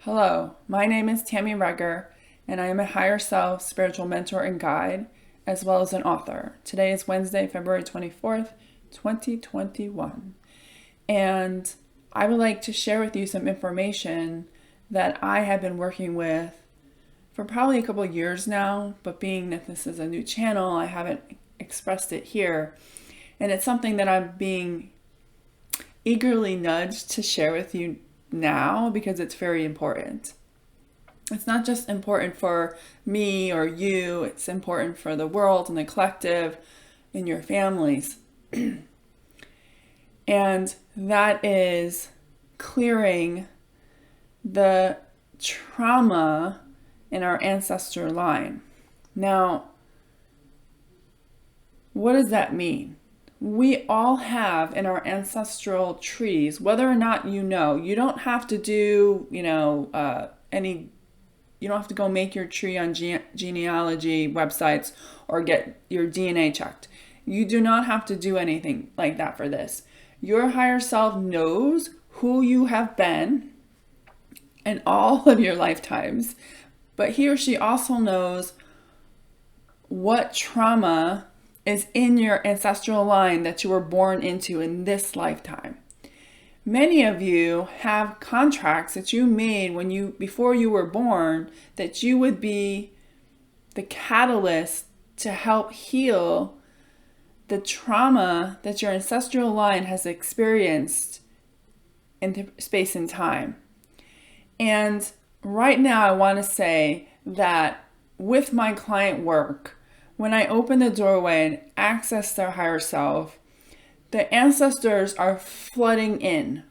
Hello, my name is Tammy Regger, and I am a higher self spiritual mentor and guide, as well as an author. Today is Wednesday, February 24th, 2021. And I would like to share with you some information that I have been working with for probably a couple of years now, but being that this is a new channel, I haven't expressed it here. And it's something that I'm being eagerly nudged to share with you now because it's very important. It's not just important for me or you, it's important for the world and the collective and your families. And that is clearing the trauma in our ancestor line. Now, what does that mean? We all have in our ancestral trees, whether or not you don't have to do, you don't have to go make your tree on genealogy websites or get your DNA checked. You do not have to do anything like that for this. Your higher self knows who you have been in all of your lifetimes, but he or she also knows what trauma is in your ancestral line that you were born into in this lifetime. Many of you have contracts that you made before you were born that you would be the catalyst to help heal the trauma that your ancestral line has experienced in space and time. And right now I want to say that with my client work, when I open the doorway and access their higher self, the ancestors are flooding in.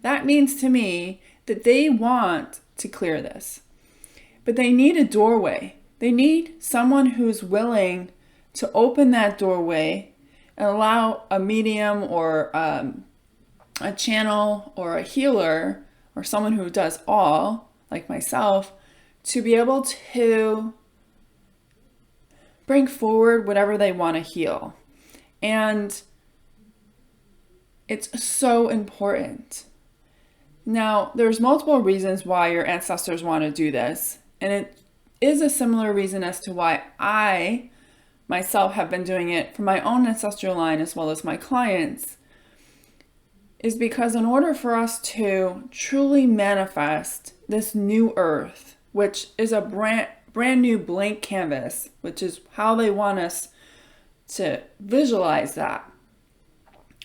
That means to me that they want to clear this, but they need a doorway. They need someone who's willing to open that doorway and allow a medium or a channel or a healer or someone who does all, like myself, to be able to bring forward whatever they want to heal. And it's so important. Now, there's multiple reasons why your ancestors want to do this. And it is a similar reason as to why I myself have been doing it for my own ancestral line as well as my clients, is because in order for us to truly manifest this new earth, which is a brand new blank canvas, which is how they want us to visualize that.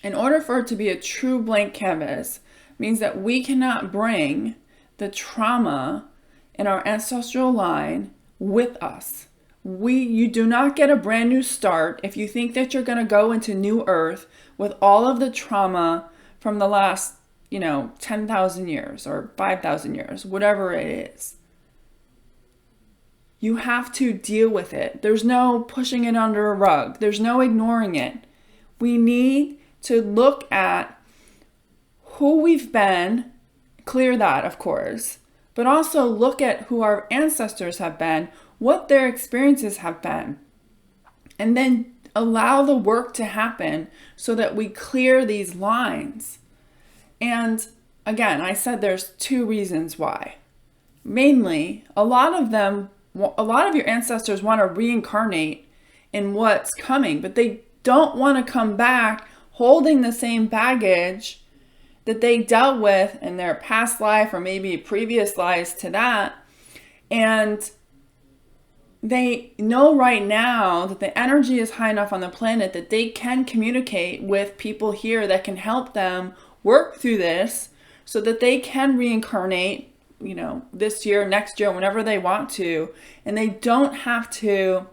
In order for it to be a true blank canvas, means that we cannot bring the trauma in our ancestral line with us. You do not get a brand new start if you think that you're going to go into new earth with all of the trauma from the last, 10,000 years or 5,000 years, whatever it is. You have to deal with it. There's no pushing it under a rug. There's no ignoring it. We need to look at who we've been, clear that, of course, but also look at who our ancestors have been, what their experiences have been, and then allow the work to happen so that we clear these lines. And again, I said there's two reasons why. Mainly, a lot of your ancestors want to reincarnate in what's coming, but they don't want to come back holding the same baggage that they dealt with in their past life or maybe previous lives to that. And they know right now that the energy is high enough on the planet that they can communicate with people here that can help them work through this so that they can reincarnate, this year, next year, whenever they want to. And they don't have to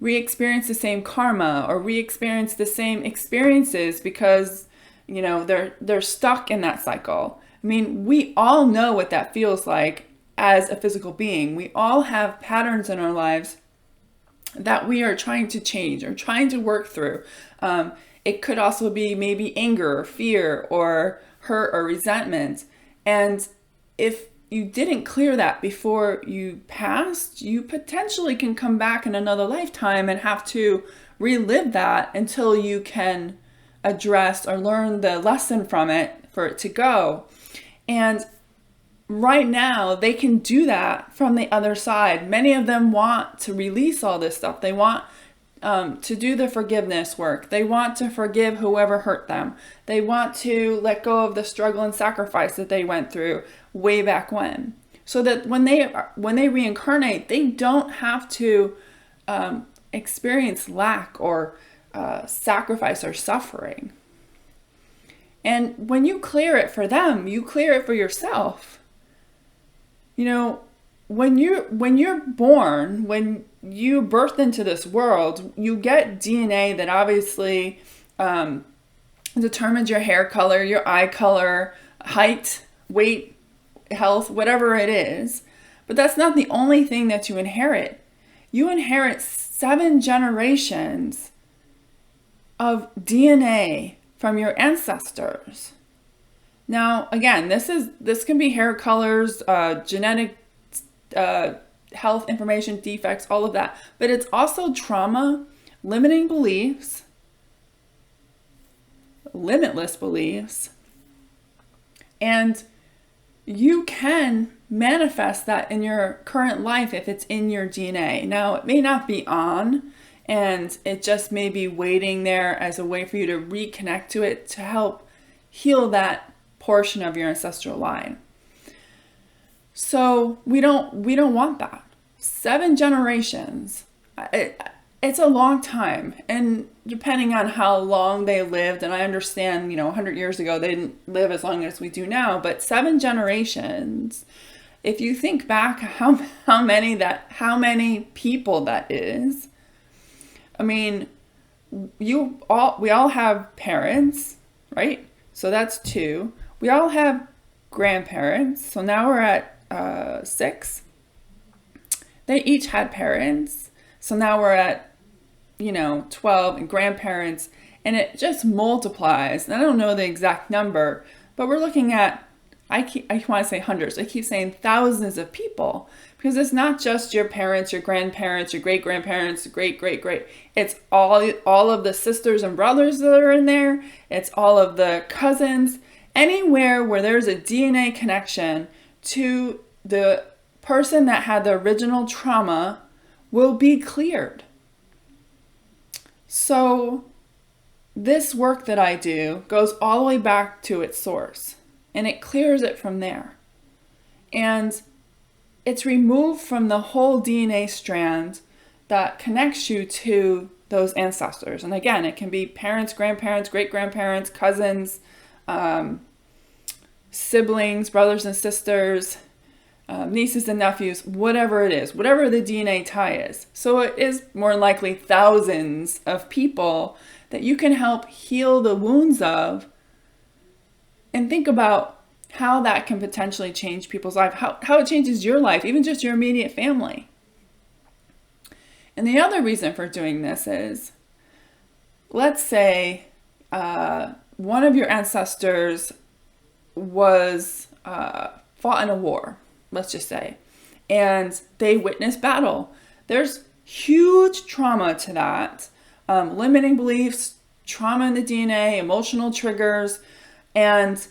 re-experience the same karma or re-experience the same experiences because they're stuck in that cycle. I mean, we all know what that feels like as a physical being. We all have patterns in our lives that we are trying to change or trying to work through. It could also be maybe anger or fear or hurt or resentment. And if you didn't clear that before you passed, you potentially can come back in another lifetime and have to relive that until you can address or learn the lesson from it for it to go. And right now they can do that from the other side. Many of them want to release all this stuff. They want to do the forgiveness work. They want to forgive whoever hurt them. They want to let go of the struggle and sacrifice that they went through way back when, so that when they reincarnate, they don't have to experience lack or sacrifice or suffering. And when you clear it for them, you clear it for yourself. You know, when you're born, when you birth into this world, you get DNA that obviously determines your hair color, your eye color, height, weight, health, whatever it is. But that's not the only thing that you inherit. You inherit 7 generations of DNA from your ancestors. Now, again, this can be hair colors, genetic health information, defects, all of that. But it's also trauma, limiting beliefs, limitless beliefs, and you can manifest that in your current life if it's in your DNA. Now, it may not be on, and it just may be waiting there as a way for you to reconnect to it to help heal that portion of your ancestral line. So we don't want that. 7 generations. It's a long time, and depending on how long they lived, and I understand, 100 years ago they didn't live as long as we do now, but 7 generations. If you think back how many people that is. I mean, we all have parents, right? So that's 2. We all have grandparents. So now we're at 6. They each had parents. So now we're at 12, and grandparents, and it just multiplies. And I don't know the exact number, but we're looking at, I want to say hundreds. I keep saying thousands of people, because it's not just your parents, your grandparents, your great-grandparents, great-great-great. It's all of the sisters and brothers that are in there. It's all of the cousins. Anywhere where there's a DNA connection to the person that had the original trauma will be cleared. So this work that I do goes all the way back to its source, and it clears it from there. And it's removed from the whole DNA strand that connects you to those ancestors. And again, it can be parents, grandparents, great-grandparents, cousins, siblings, brothers and sisters, nieces and nephews, whatever it is, whatever the DNA tie is. So it is more likely thousands of people that you can help heal the wounds of, and think about how that can potentially change people's life, how it changes your life, even just your immediate family. And the other reason for doing this is, let's say one of your ancestors was fought in a war, let's just say, and they witnessed battle. There's huge trauma to that, limiting beliefs, trauma in the DNA, emotional triggers, and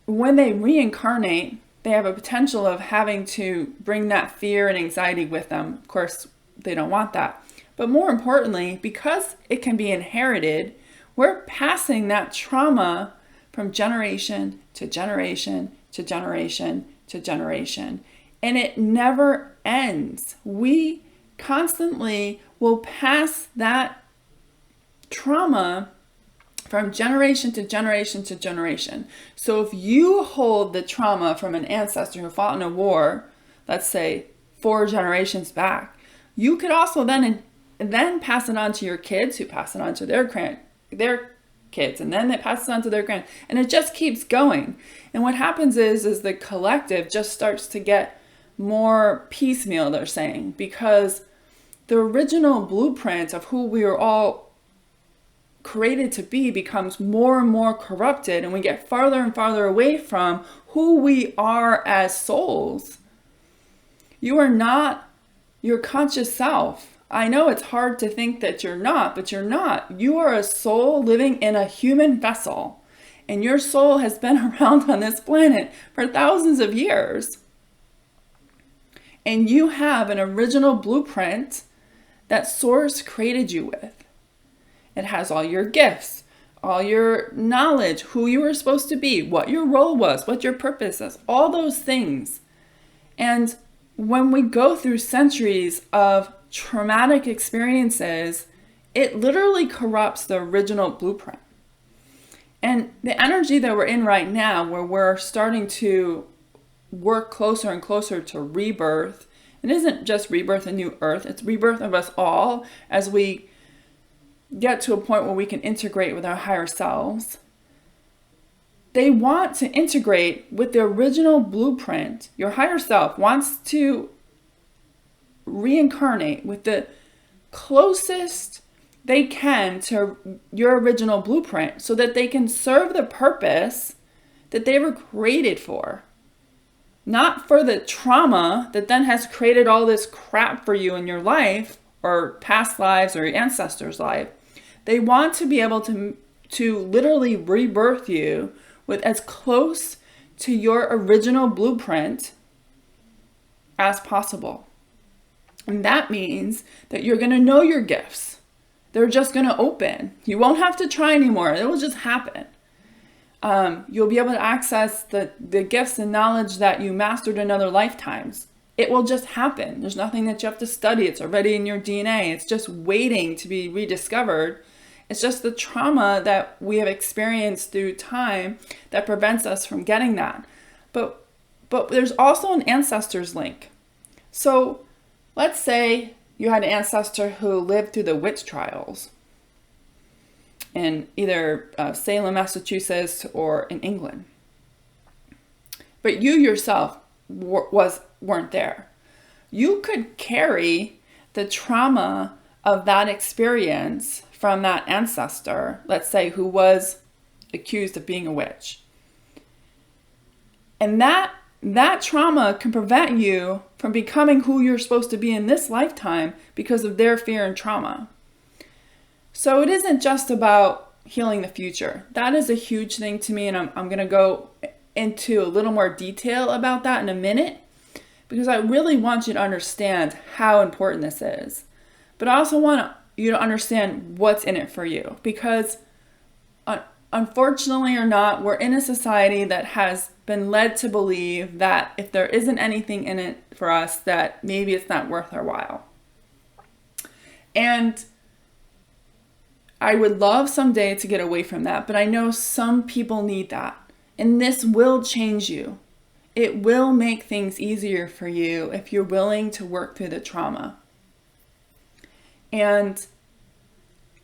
when they reincarnate, they have a potential of having to bring that fear and anxiety with them. Of course, they don't want that. But more importantly, because it can be inherited, we're passing that trauma from generation to generation to generation to generation. And it never ends. We constantly will pass that trauma from generation to generation to generation. So if you hold the trauma from an ancestor who fought in a war, let's say 4 generations back, you could also then pass it on to your kids, who pass it on to their kids, and then they pass it on to their grand, and it just keeps going. And what happens is the collective just starts to get more piecemeal, they're saying, because the original blueprint of who we are all created to be becomes more and more corrupted, and we get farther and farther away from who we are as souls. You are not your conscious self. I know it's hard to think that you're not, but you're not. You are a soul living in a human vessel, And your soul has been around on this planet for thousands of years. And you have an original blueprint that Source created you with. It has all your gifts, all your knowledge, who you were supposed to be, what your role was, what your purpose is, all those things. And when we go through centuries of traumatic experiences, it literally corrupts the original blueprint. And the energy that we're in right now, where we're starting to work closer and closer to rebirth, it isn't just rebirth, a new earth, it's rebirth of us all as we get to a point where we can integrate with our higher selves. They want to integrate with the original blueprint. Your higher self wants to reincarnate with the closest they can to your original blueprint so that they can serve the purpose that they were created for. Not for the trauma that then has created all this crap for you in your life or past lives or your ancestors' life. They want to be able to literally rebirth you with as close to your original blueprint as possible. And that means that you're going to know your gifts. They're just going to open. You won't have to try anymore. It will just happen. You'll be able to access the gifts and knowledge that you mastered in other lifetimes. It will just happen. There's nothing that you have to study. It's already in your DNA. It's just waiting to be rediscovered. It's just the trauma that we have experienced through time that prevents us from getting that. But there's also an ancestors link. So let's say you had an ancestor who lived through the witch trials in either Salem, Massachusetts, or in England. But you yourself weren't there. You could carry the trauma of that experience from that ancestor, let's say, who was accused of being a witch. And that trauma can prevent you from becoming who you're supposed to be in this lifetime because of their fear and trauma. So it isn't just about healing the future. That is a huge thing to me, and I'm going to go into a little more detail about that in a minute because I really want you to understand how important this is. But I also want you to understand what's in it for you because unfortunately or not, we're in a society that has been led to believe that if there isn't anything in it for us, that maybe it's not worth our while. And I would love someday to get away from that, but I know some people need that. And this will change you. It will make things easier for you if you're willing to work through the trauma. And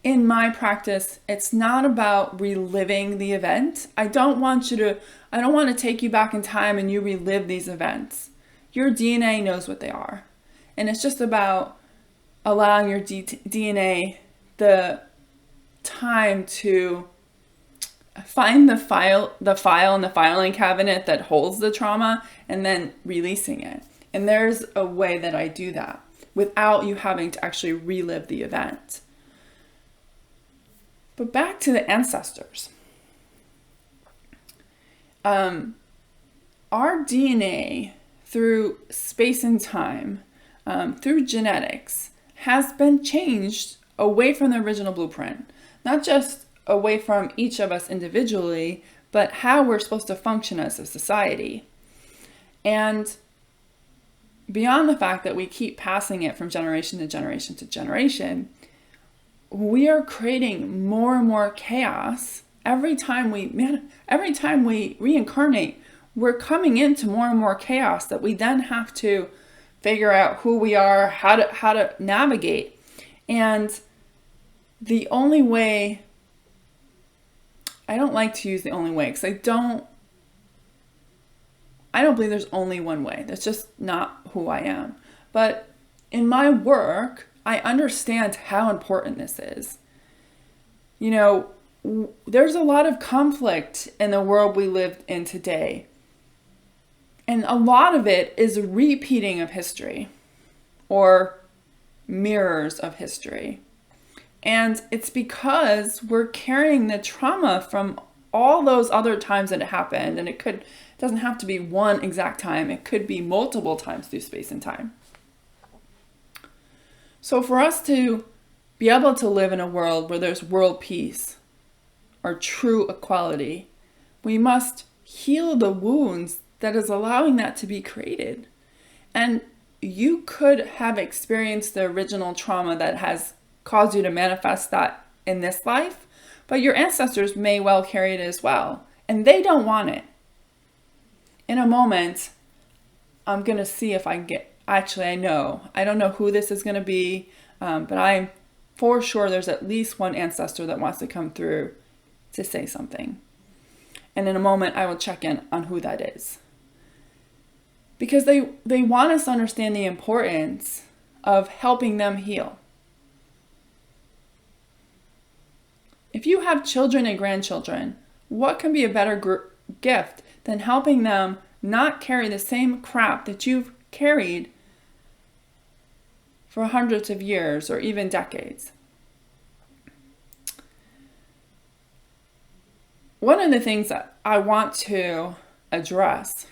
in my practice, it's not about reliving the event. I don't want to take you back in time and you relive these events. Your DNA knows what they are. And it's just about allowing your DNA the time to find the file in the filing cabinet that holds the trauma and then releasing it. And there's a way that I do that without you having to actually relive the event. But back to the ancestors. Our DNA through space and time, through genetics, has been changed away from the original blueprint. Not just away from each of us individually, but how we're supposed to function as a society. And beyond the fact that we keep passing it from generation to generation to generation, we are creating more and more chaos. Every time we reincarnate, we're coming into more and more chaos that we then have to figure out who we are, how to navigate. And the only way, I don't like to use the only way because I don't believe there's only one way. That's just not who I am. But in my work, I understand how important this is. You know, there's a lot of conflict in the world we live in today. And a lot of it is a repeating of history or mirrors of history. And it's because we're carrying the trauma from all those other times that it happened, and it doesn't have to be one exact time, it could be multiple times through space and time. So for us to be able to live in a world where there's world peace or true equality, we must heal the wounds that is allowing that to be created. And you could have experienced the original trauma that has caused you to manifest that in this life, but your ancestors may well carry it as well, and they don't want it. In a moment, I'm going to see if I can get, actually I don't know who this is going to be, but I'm for sure there's at least one ancestor that wants to come through to say something. And in a moment, I will check in on who that is. Because they want us to understand the importance of helping them heal. If you have children and grandchildren, what can be a better gift than helping them not carry the same crap that you've carried for hundreds of years or even decades? One of the things that I want to address,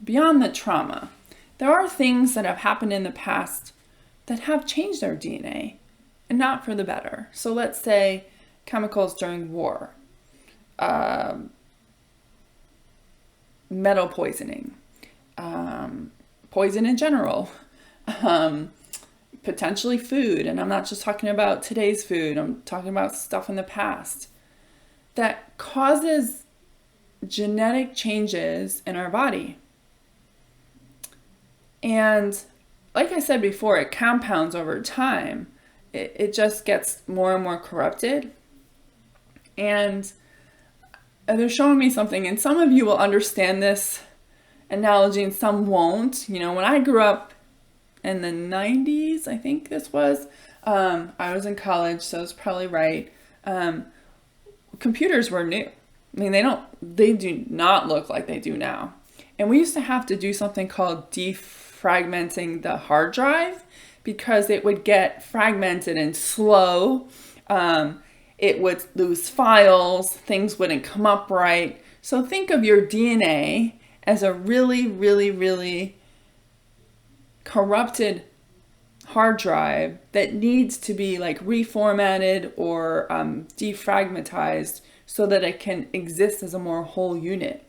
beyond the trauma, there are things that have happened in the past that have changed our DNA, and not for the better. So let's say chemicals during war, metal poisoning, poison in general, potentially food, and I'm not just talking about today's food, I'm talking about stuff in the past that causes genetic changes in our body. And like I said before, it compounds over time. It just gets more and more corrupted. And they're showing me something, and some of you will understand this analogy and some won't. You know, when I grew up in the 90s, I think this was, I was in college, so it's probably right. Computers were new. I mean, they do not look like they do now. And we used to have to do something called defragmenting the hard drive because it would get fragmented and slow. It would lose files, things wouldn't come up right. So think of your DNA as a really, really, really corrupted hard drive that needs to be like reformatted or defragmentized so that it can exist as a more whole unit.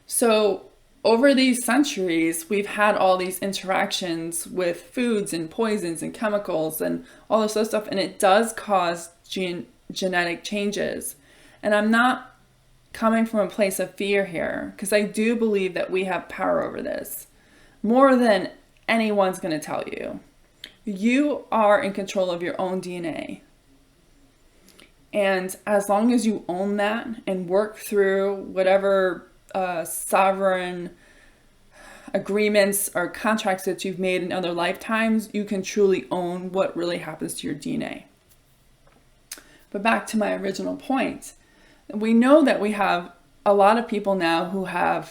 So over these centuries, we've had all these interactions with foods and poisons and chemicals and all this other stuff, and it does cause genetic changes. And I'm not coming from a place of fear here, because I do believe that we have power over this, more than anyone's going to tell you. You are in control of your own DNA. And as long as you own that and work through whatever sovereign agreements or contracts that you've made in other lifetimes, you can truly own what really happens to your DNA. But back to my original point, we know that we have a lot of people now who have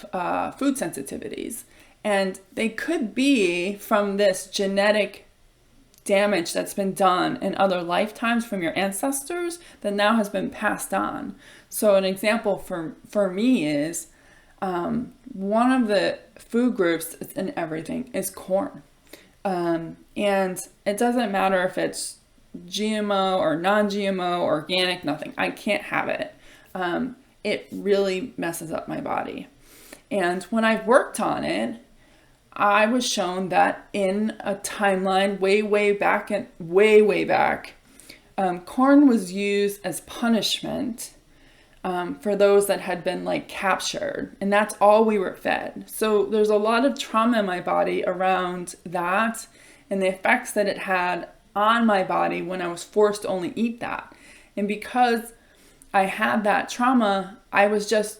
food sensitivities, and they could be from this genetic damage that's been done in other lifetimes from your ancestors that now has been passed on. So an example for me is one of the food groups that's in everything is corn. And it doesn't matter if it's GMO or non-GMO, organic, nothing. I can't have it. It really messes up my body. And when I worked on it, I was shown that in a timeline way back, corn was used as punishment for those that had been like captured, and that's all we were fed. So there's a lot of trauma in my body around that and the effects that it had on my body when I was forced to only eat that. And because I had that trauma, I was just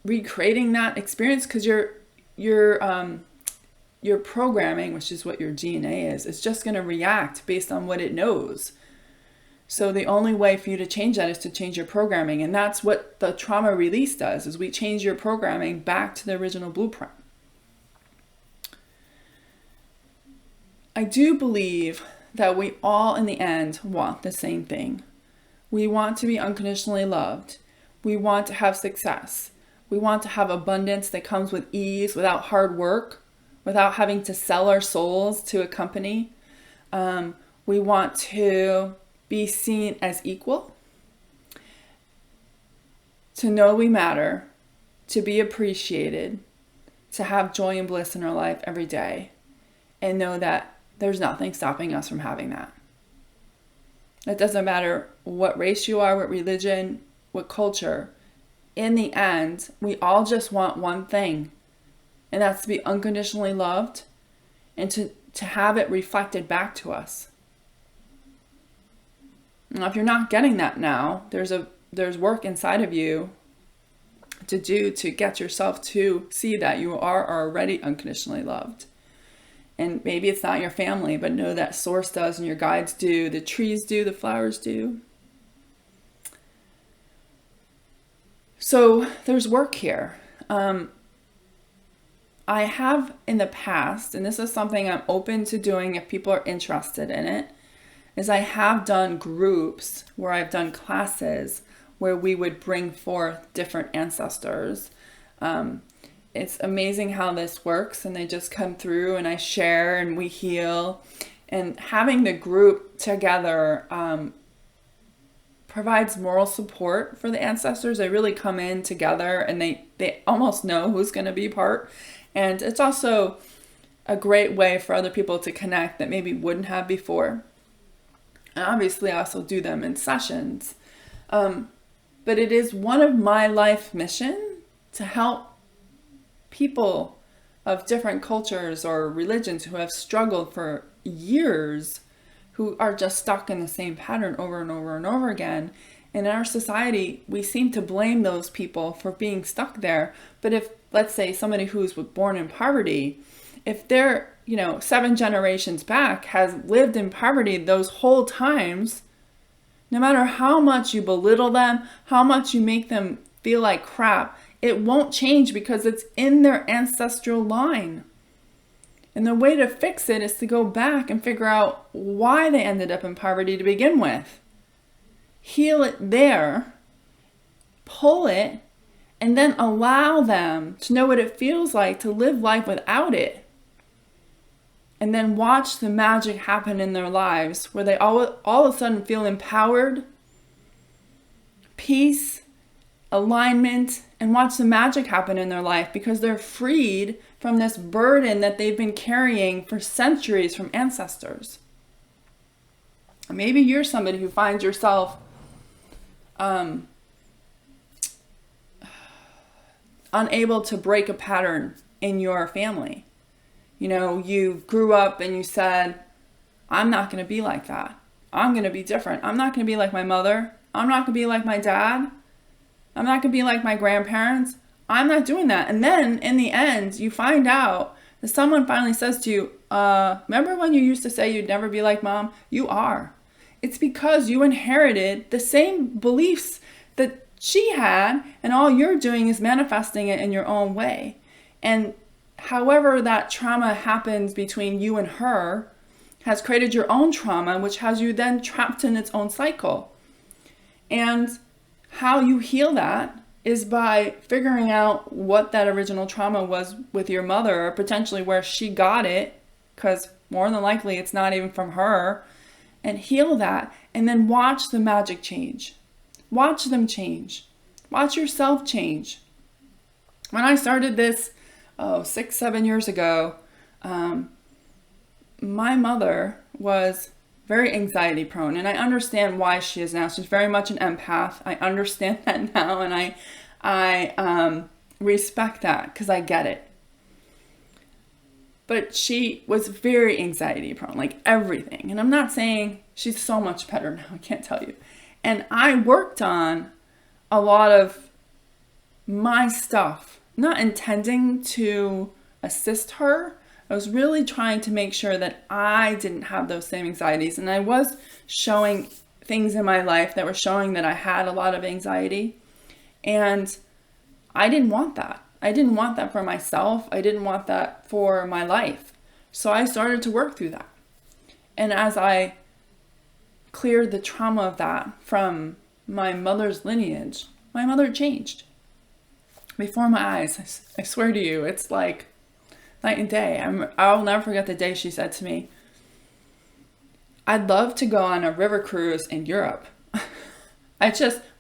recreating that experience, because your programming, which is what your DNA is just going to react based on what it knows. So the only way for you to change that is to change your programming. And that's what the trauma release does, is we change your programming back to the original blueprint. I do believe that we all in the end want the same thing. We want to be unconditionally loved. We want to have success. We want to have abundance that comes with ease, without hard work, without having to sell our souls to a company. We want to be seen as equal, to know we matter, to be appreciated, to have joy and bliss in our life every day, and know that there's nothing stopping us from having that. It doesn't matter what race you are, what religion, what culture. In the end, we all just want one thing, and that's to be unconditionally loved and to have it reflected back to us. Now, if you're not getting that now, there's work inside of you to do to get yourself to see that you are already unconditionally loved. And maybe it's not your family, but know that Source does, and your guides do, the trees do, the flowers do. So there's work here. I have in the past, and this is something I'm open to doing if people are interested in it, is I have done groups where I've done classes where we would bring forth different ancestors. It's amazing how this works, and they just come through and I share and we heal. And having the group together provides moral support for the ancestors. They really come in together and they almost know who's going to be part. And it's also a great way for other people to connect that maybe wouldn't have before. And obviously I also do them in sessions. But it is one of my life mission to help people of different cultures or religions who have struggled for years, who are just stuck in the same pattern over and over and over again. And in our society, we seem to blame those people for being stuck there. But if, let's say, somebody who's born in poverty, if they're, 7 generations back has lived in poverty those whole times, no matter how much you belittle them, how much you make them feel like crap, it won't change because it's in their ancestral line. And the way to fix it is to go back and figure out why they ended up in poverty to begin with. Heal it there, pull it, and then allow them to know what it feels like to live life without it. And then watch the magic happen in their lives where they all of a sudden feel empowered, peace, alignment, and watch the magic happen in their life because they're freed from this burden that they've been carrying for centuries from ancestors. Maybe you're somebody who finds yourself unable to break a pattern in your family. You grew up and you said, I'm not going to be like that. I'm going to be different. I'm not going to be like my mother. I'm not going to be like my dad. I'm not going to be like my grandparents. I'm not doing that. And then in the end, you find out that someone finally says to you, remember when you used to say you'd never be like mom? You are. It's because you inherited the same beliefs that she had, and all you're doing is manifesting it in your own way. And however that trauma happens between you and her has created your own trauma, which has you then trapped in its own cycle. And how you heal that is by figuring out what that original trauma was with your mother, or potentially where she got it, because more than likely it's not even from her, and heal that, and then watch the magic change. Watch them change. Watch yourself change. When I started this 6-7 years ago, my mother was very anxiety prone, and I understand why she is now. She's very much an empath. I understand that now, and I respect that because I get it. But she was very anxiety prone, like everything. And I'm not saying she's so much better now, I can't tell you. And I worked on a lot of my stuff, not intending to assist her. I was really trying to make sure that I didn't have those same anxieties. And I was showing things in my life that were showing that I had a lot of anxiety. And I didn't want that. I didn't want that for myself. I didn't want that for my life. So I started to work through that. And as I cleared the trauma of that from my mother's lineage, my mother changed before my eyes. I swear to you, it's like night and day. I'll never forget the day she said to me, I'd love to go on a river cruise in Europe.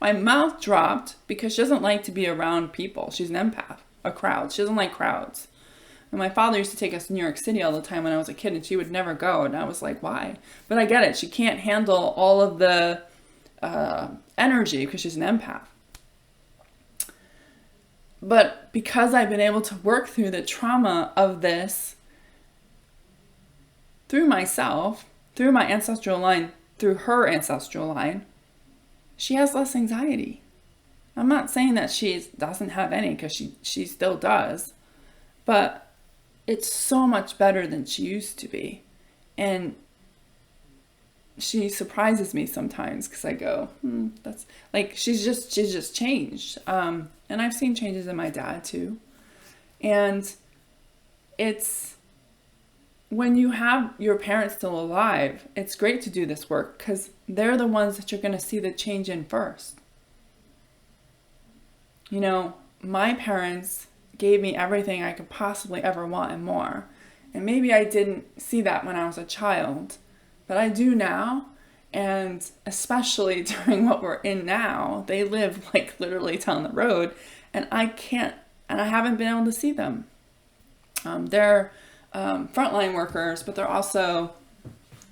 My mouth dropped because she doesn't like to be around people. She's an empath, a crowd. She doesn't like crowds. And my father used to take us to New York City all the time when I was a kid, and she would never go. And I was like, why? But I get it. She can't handle all of the energy because she's an empath. But because I've been able to work through the trauma of this through myself, through my ancestral line, through her ancestral line, she has less anxiety. I'm not saying that she doesn't have any, because she still does, but it's so much better than she used to be. And she surprises me sometimes because I go, that's like, she's just changed. And I've seen changes in my dad too. And it's, when you have your parents still alive, it's great to do this work because they're the ones that you're going to see the change in first. You know, my parents gave me everything I could possibly ever want and more. And maybe I didn't see that when I was a child, but I do now. And especially during what we're in now, they live like literally down the road, and I haven't been able to see them. They're frontline workers, but they're also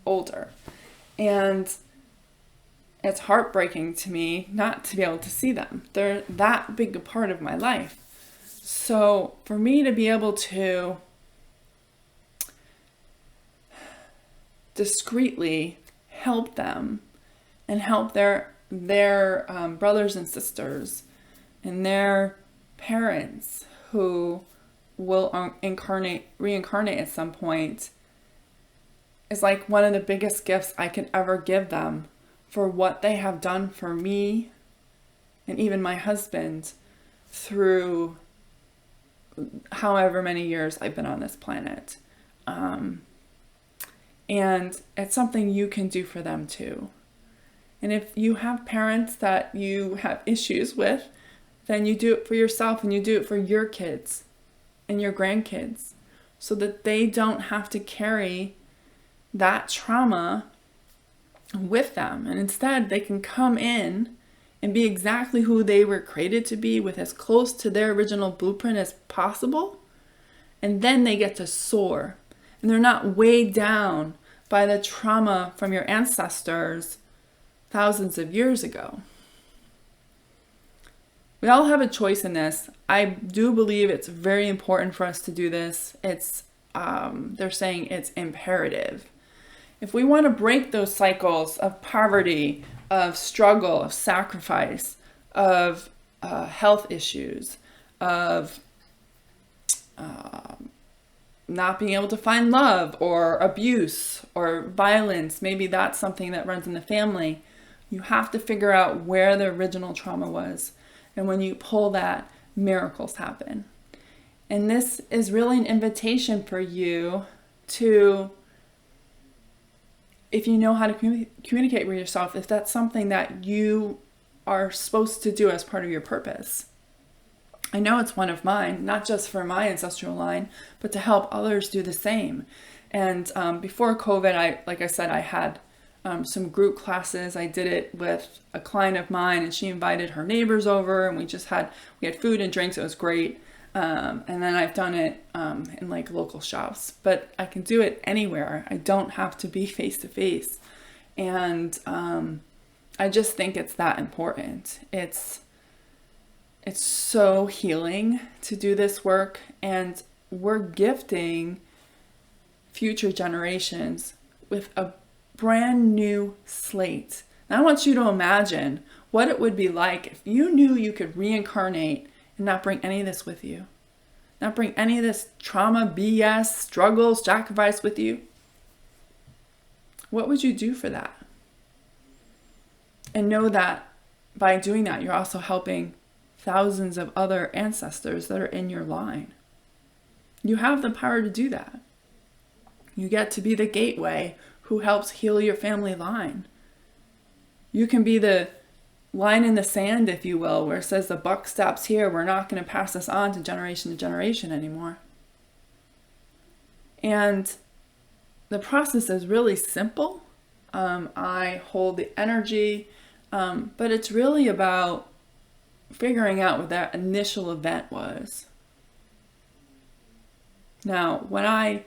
older. And it's heartbreaking to me not to be able to see them. They're that big a part of my life. So for me to be able to discreetly help them and help their brothers and sisters and their parents who will reincarnate at some point is like one of the biggest gifts I could ever give them for what they have done for me and even my husband through however many years I've been on this planet. And it's something you can do for them too. And if you have parents that you have issues with, then you do it for yourself and you do it for your kids and your grandkids so that they don't have to carry that trauma with them. And instead they can come in and be exactly who they were created to be, with as close to their original blueprint as possible. And then they get to soar. And they're not weighed down by the trauma from your ancestors thousands of years ago. We all have a choice in this. I do believe it's very important for us to do this. It's, they're saying it's imperative. If we want to break those cycles of poverty, of struggle, of sacrifice, of health issues, of not being able to find love or abuse or violence, maybe that's something that runs in the family, you have to figure out where the original trauma was. And when you pull that, miracles happen. And this is really an invitation for you to, if you know how to communicate with yourself, if that's something that you are supposed to do as part of your purpose. I know it's one of mine, not just for my ancestral line, but to help others do the same. And before COVID, like I said, I had some group classes. I did it with a client of mine, and she invited her neighbors over, and we had food and drinks. It was great. And then I've done it in like local shops, but I can do it anywhere. I don't have to be face to face. And I just think it's that important. It's so healing to do this work, and we're gifting future generations with a brand new slate. And I want you to imagine what it would be like if you knew you could reincarnate and not bring any of this with you. Not bring any of this trauma, BS, struggles, sacrifice with you. What would you do for that? And know that by doing that, you're also helping thousands of other ancestors that are in your line. You have the power to do that. You get to be the gateway who helps heal your family line. You can be the line in the sand, if you will, where it says the buck stops here. We're not going to pass this on to generation anymore. And the process is really simple. I hold the energy, but it's really about figuring out what that initial event was. Now, when I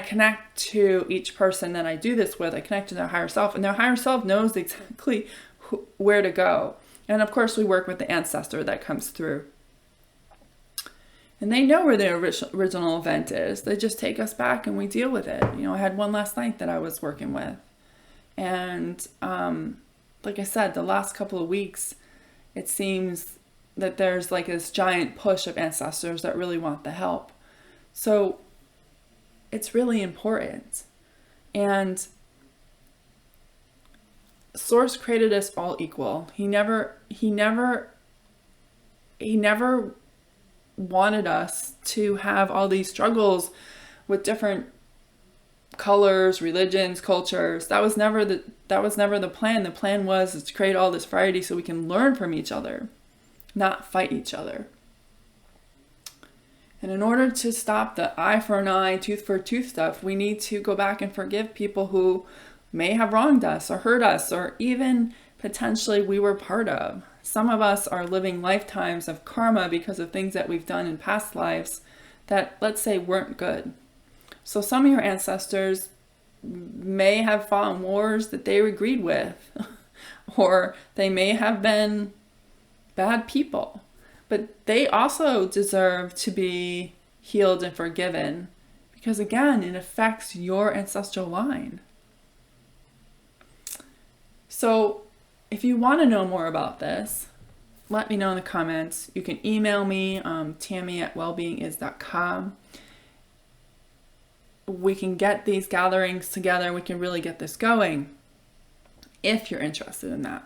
connect to each person that I do this with, I connect to their higher self, and their higher self knows exactly where to go. And of course, we work with the ancestor that comes through. And they know where the original event is. They just take us back and we deal with it. I had one last night that I was working with. And like I said, the last couple of weeks, it seems that there's like this giant push of ancestors that really want the help. So it's really important. And Source created us all equal. He never wanted us to have all these struggles with different colors, religions, cultures. That was never the plan. The plan was to create all this variety so we can learn from each other, not fight each other. And in order to stop the eye for an eye, tooth for a tooth stuff, we need to go back and forgive people who may have wronged us or hurt us, or even potentially we were part of. Some of us are living lifetimes of karma because of things that we've done in past lives that, let's say, weren't good. So some of your ancestors may have fought in wars that they agreed with, or they may have been bad people, but they also deserve to be healed and forgiven because, again, it affects your ancestral line. So if you want to know more about this, let me know in the comments. You can email me, tammy@wellbeingis's.com. We can get these gatherings together. We can really get this going if you're interested in that.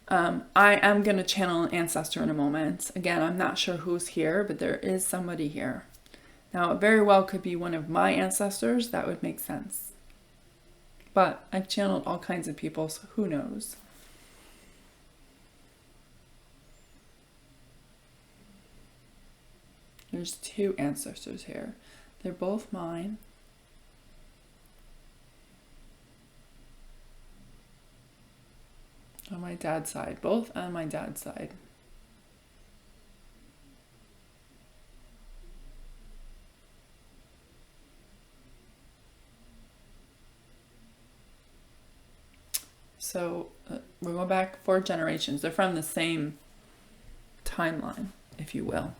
I am going to channel an ancestor in a moment. Again, I'm not sure who's here, but there is somebody here. Now, it very well could be one of my ancestors. That would make sense. But I've channeled all kinds of people, so who knows? There's 2 ancestors here. They're both mine. On my dad's side. Both on my dad's side. So we're going back 4 generations. They're from the same timeline, if you will.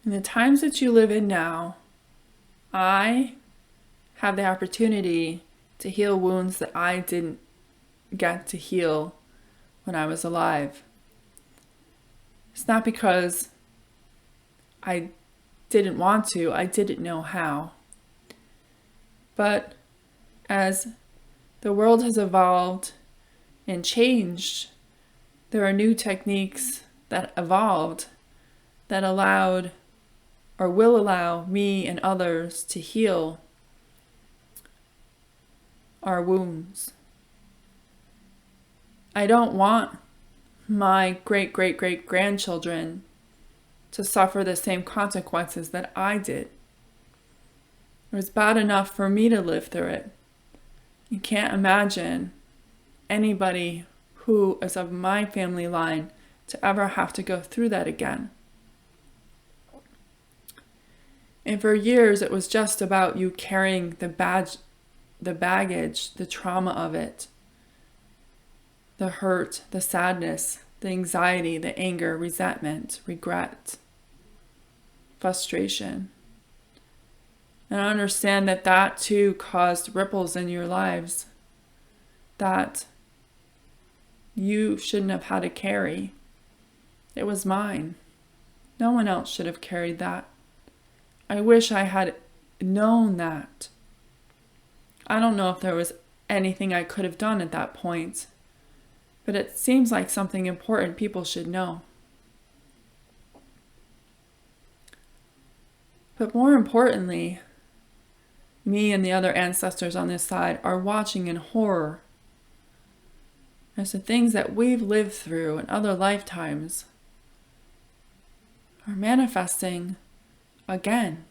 In the times that you live in now, I have the opportunity to heal wounds that I didn't get to heal when I was alive. It's not because I didn't want to, I didn't know how. But as the world has evolved and changed, there are new techniques that evolved that allowed or will allow me and others to heal our wounds. I don't want my great-great-great-grandchildren to suffer the same consequences that I did. It was bad enough for me to live through it. You can't imagine anybody who is of my family line to ever have to go through that again. And for years, it was just about you carrying the baggage, the trauma of it, the hurt, the sadness, the anxiety, the anger, resentment, regret, frustration. And I understand that that too caused ripples in your lives that you shouldn't have had to carry. It was mine. No one else should have carried that. I wish I had known that. I don't know if there was anything I could have done at that point, but it seems like something important people should know. But more importantly, me and the other ancestors on this side are watching in horror as the things that we've lived through in other lifetimes are manifesting again.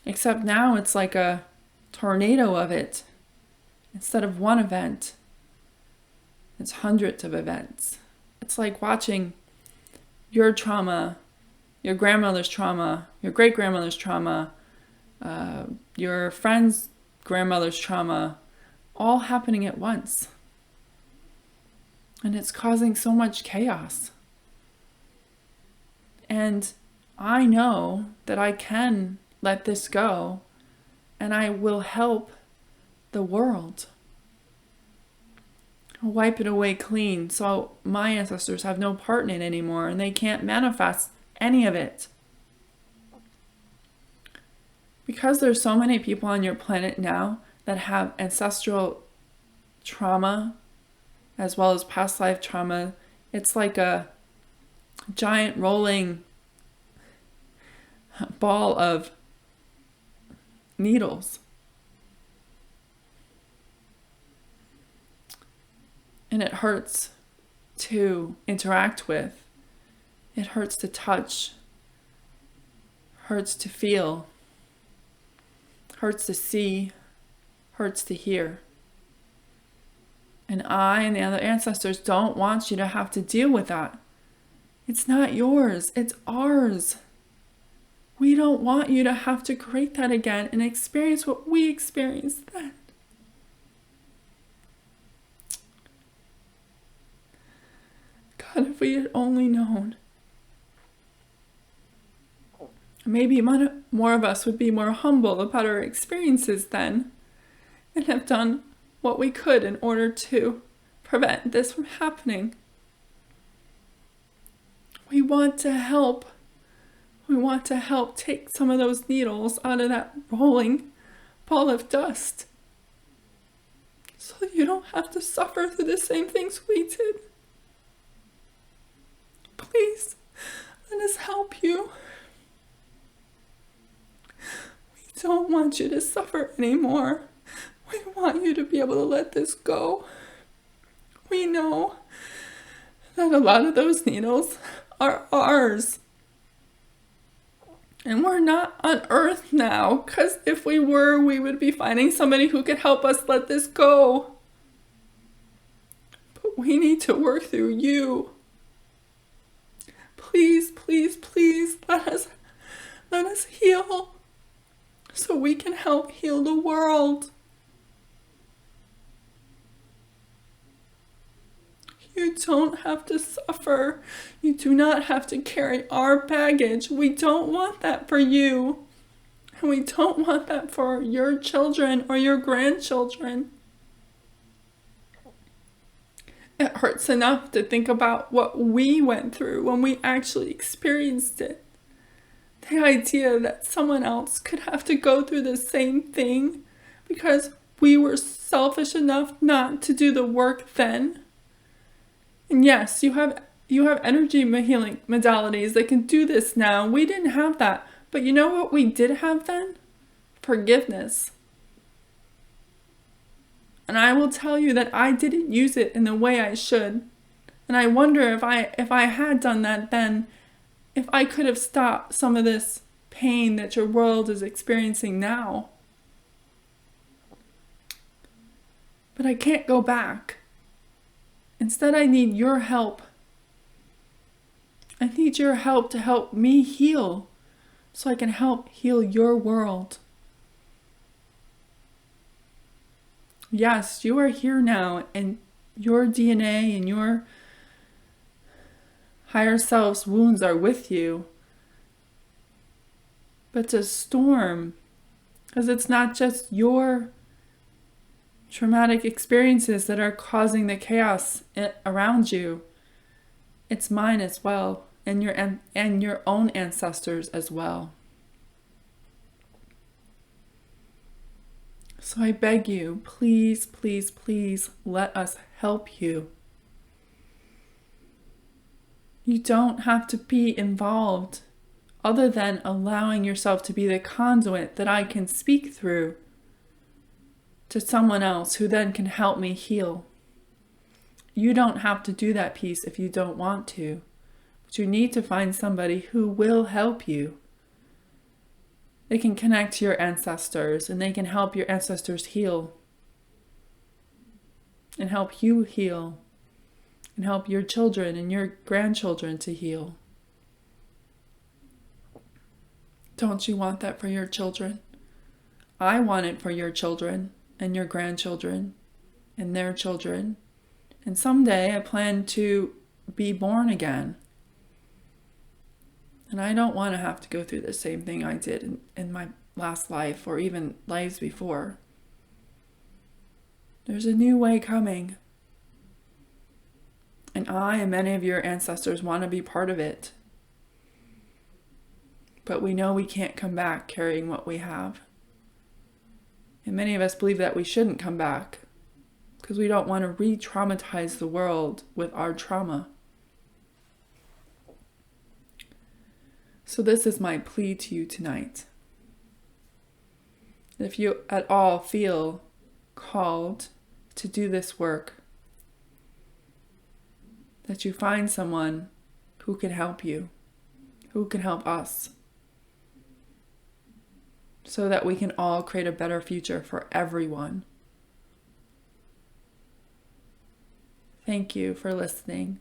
Except now it's like a tornado of it. Instead of one event, it's hundreds of events. It's like watching your trauma, your grandmother's trauma, your great-grandmother's trauma, your friend's grandmother's trauma, all happening at once. And it's causing so much chaos. And I know that I can let this go, and I will help the world. I'll wipe it away clean so my ancestors have no part in it anymore, and they can't manifest any of it. Because there's so many people on your planet now that have ancestral trauma as well as past life trauma, it's like a giant rolling ball of needles. And it hurts to interact with. It hurts to touch. Hurts to feel. Hurts to see. Hurts to hear. And I and the other ancestors don't want you to have to deal with that. It's not yours, it's ours. We don't want you to have to create that again and experience what we experienced then. God, if we had only known. Maybe more of us would be more humble about our experiences then and have done what we could in order to prevent this from happening. We want to help. We want to help take some of those needles out of that rolling ball of dust so you don't have to suffer through the same things we did. Please, let us help you. We don't want you to suffer anymore. We want you to be able to let this go. We know that a lot of those needles are ours. And we're not on Earth now, because if we were, we would be finding somebody who could help us let this go. But we need to work through you. Please, please, please, let us heal so we can help heal the world. You don't have to suffer. You do not have to carry our baggage. We don't want that for you. And we don't want that for your children or your grandchildren. It hurts enough to think about what we went through when we actually experienced it. The idea that someone else could have to go through the same thing because we were selfish enough not to do the work then. And yes, you have energy healing modalities that can do this now. We didn't have that. But you know what we did have then? Forgiveness. And I will tell you that I didn't use it in the way I should. And I wonder if I had done that then, if I could have stopped some of this pain that your world is experiencing now. But I can't go back. Instead, I need your help. I need your help to help me heal so I can help heal your world. Yes, you are here now, and your DNA and your higher self's wounds are with you. But to storm, because it's not just your traumatic experiences that are causing the chaos around you. It's mine as well, and your own ancestors as well. So I beg you, please, please, please let us help you. You don't have to be involved other than allowing yourself to be the conduit that I can speak through to someone else who then can help me heal. You don't have to do that piece if you don't want to, but you need to find somebody who will help you. They can connect to your ancestors and they can help your ancestors heal and help you heal and help your children and your grandchildren to heal. Don't you want that for your children? I want it for your children and your grandchildren and their children. And someday I plan to be born again. And I don't want to have to go through the same thing I did in my last life or even lives before. There's a new way coming. And I and many of your ancestors want to be part of it. But we know we can't come back carrying what we have. And many of us believe that we shouldn't come back because we don't want to re-traumatize the world with our trauma. So this is my plea to you tonight. If you at all feel called to do this work, that you find someone who can help you, who can help us, so that we can all create a better future for everyone. Thank you for listening.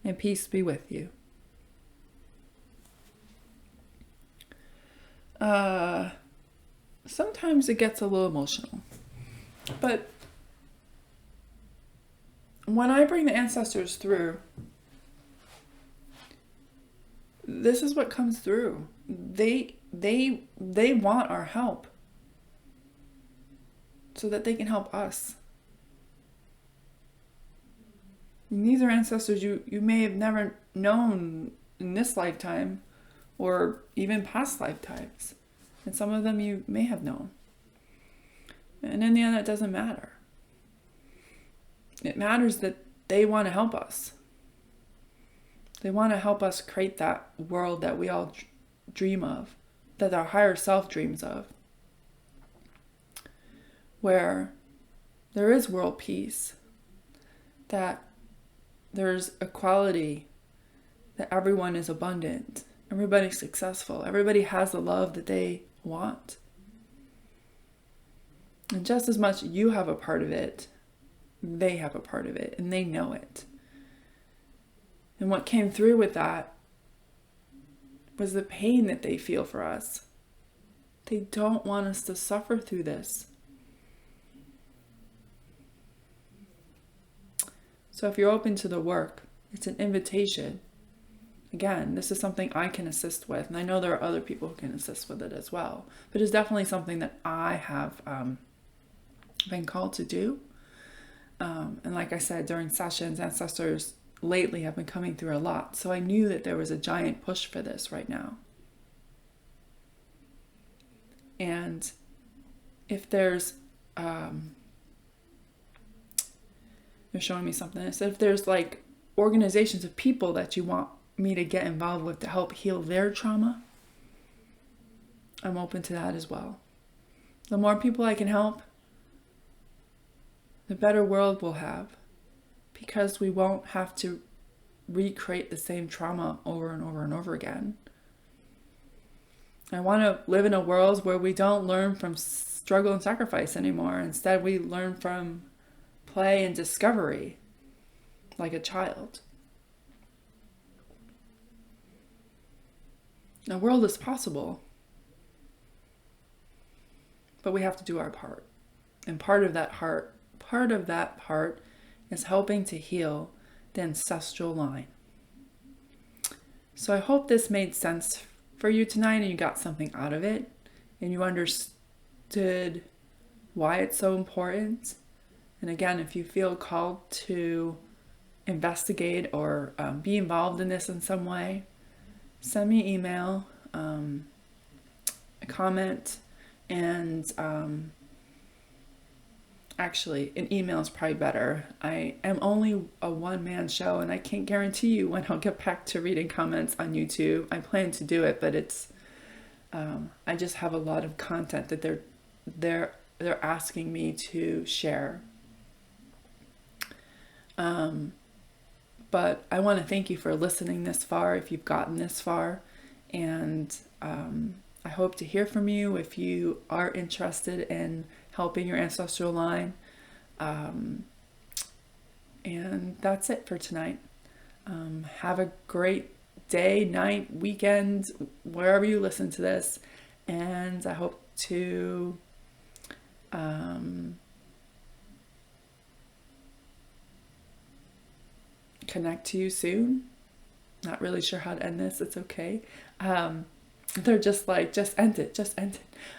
And peace be with you. Sometimes it gets a little emotional. But when I bring the ancestors through, this is what comes through. They want our help so that they can help us. And these are ancestors you may have never known in this lifetime or even past lifetimes. And some of them you may have known. And in the end, it doesn't matter. It matters that they want to help us. They want to help us create that world that we all dream of, that our higher self dreams of, where there is world peace, that there's equality, that everyone is abundant, everybody's successful, everybody has the love that they want. And just as much you have a part of it, they have a part of it, and they know it. And what came through with that was the pain that they feel for us. They don't want us to suffer through this. So if you're open to the work, it's an invitation. Again, this is something I can assist with, and I know there are other people who can assist with it as well. But it's definitely something that I have been called to do. And like I said, during sessions, ancestors lately have been coming through a lot. So I knew that there was a giant push for this right now. And if there's, they're showing me something. It said if there's like organizations of people that you want me to get involved with to help heal their trauma, I'm open to that as well. The more people I can help, the better world we'll have, because we won't have to recreate the same trauma over and over and over again. I want to live in a world where we don't learn from struggle and sacrifice anymore. Instead, we learn from play and discovery, like a child. The world is possible, but we have to do our part. And part of that part is helping to heal the ancestral line. So I hope this made sense for you tonight and you got something out of it and you understood why it's so important. And again, if you feel called to investigate or be involved in this in some way, send me an email. comment, and actually, an email is probably better. I am only a one-man show, and I can't guarantee you when I'll get back to reading comments on YouTube. I plan to do it, but it's I just have a lot of content that they're asking me to share. But I want to thank you for listening this far, if you've gotten this far, and I hope to hear from you if you are interested in helping your ancestral line. And that's it for tonight. Have a great day, night, weekend, wherever you listen to this. And I hope to connect to you soon. Not really sure how to end this. It's okay. They're just like, just end it.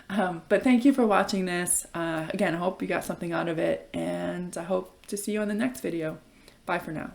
But thank you for watching this. Again, I hope you got something out of it, and I hope to see you on the next video. Bye for now.